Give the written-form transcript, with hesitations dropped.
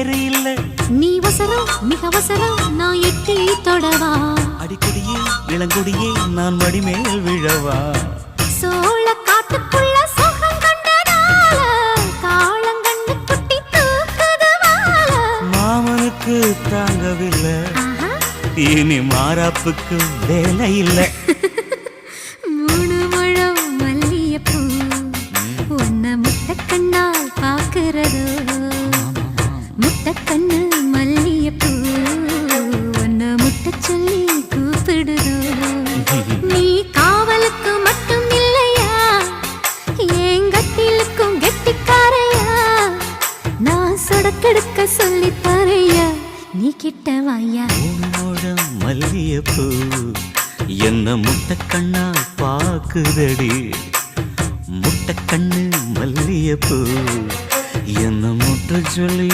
வேறு இல்ல. நீ வசரம் மிக வசரம் நான் எட்டி தொடவா. அடிக்கடியே இளங்கொடியே நான் மடிமேல் விழவா. சோழ காட்டுக்குள்ள சுகம் கண்டதால காளங்கண்ணு குட்டி தூக்குதுவால. மாமனுக்கு தாங்கவில்லை, இனி மாறாப்புக்கு வேலை இல்லை. மூணு முழம் மல்லியப்பூ உன்னை முட்டை கண்ணால் பாக்குறதோ. முட்டை கண்ணு மல்லியப்பூ உன்னை முட்டை சொல்லி கூப்பிடுதோ. நீ காவலுக்கு மட்டும் இல்லையா, எங்கட்டிலுக்கும் கெட்டிக்காரையா. நான் சொடக்கெடுக்க சொல்லி தரையா, நீ கிட்ட வாயா. மூணு மல்லியப்பூ என்ன முட்டை கண்ணா பாக்குதடி. முட்டை கண்ணு மல்லியப்பூ என்ன முட்டை சொல்லி